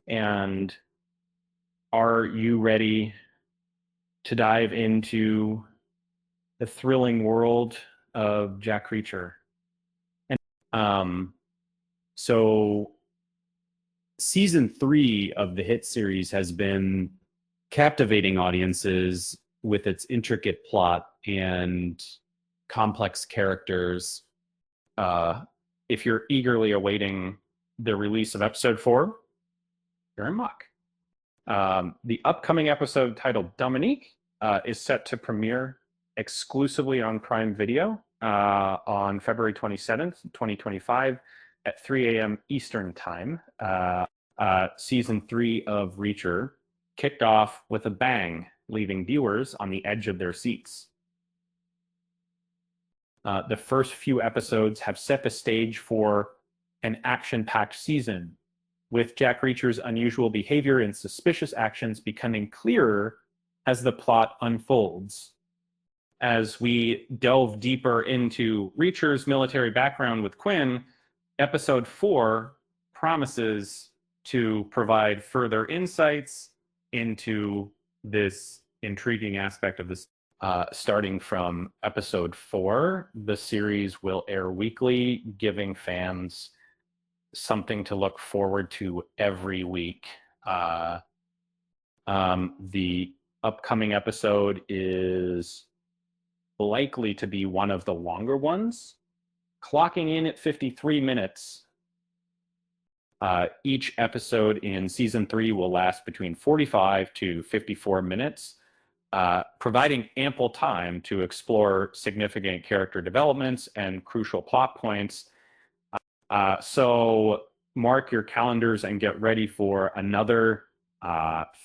And are you ready to dive into the thrilling world of Jack Reacher? And so season 3 of the hit series has been captivating audiences with its intricate plot and complex characters. If you're eagerly awaiting the release of episode 4, you're in luck. The upcoming episode, titled Dominique, is set to premiere exclusively on Prime Video on February 27th, 2025 at 3 a.m. Eastern Time. Season 3 of Reacher kicked off with a bang, leaving viewers on the edge of their seats. The first few episodes have set the stage for an action-packed season, with Jack Reacher's unusual behavior and suspicious actions becoming clearer as the plot unfolds. As we delve deeper into Reacher's military background with Quinn, episode 4 promises to provide further insights into this intriguing aspect of this. Starting from episode 4, the series will air weekly, giving fans something to look forward to every week. The upcoming episode is likely to be one of the longer ones, clocking in at 53 minutes. Each episode in season 3 will last between 45 to 54 minutes, providing ample time to explore significant character developments and crucial plot points. So mark your calendars and get ready for another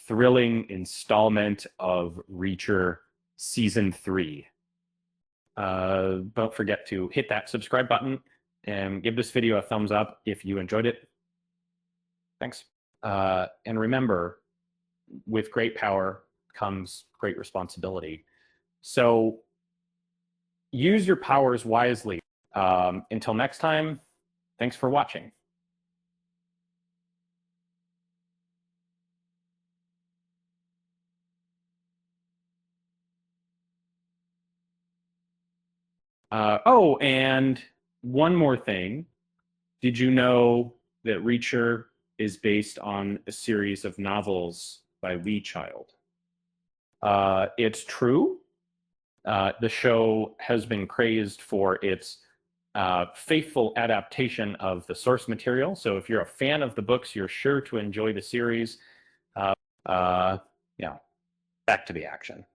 thrilling installment of Reacher Season 3. Don't forget to hit that subscribe button and give this video a thumbs up if you enjoyed it. Thanks. And remember, with great power comes great responsibility. So use your powers wisely. Until next time, thanks for watching. Oh, and one more thing. Did you know that Reacher is based on a series of novels by Lee Child? It's true. The show has been praised for its faithful adaptation of the source material. So if you're a fan of the books, you're sure to enjoy the series. Yeah, back to the action.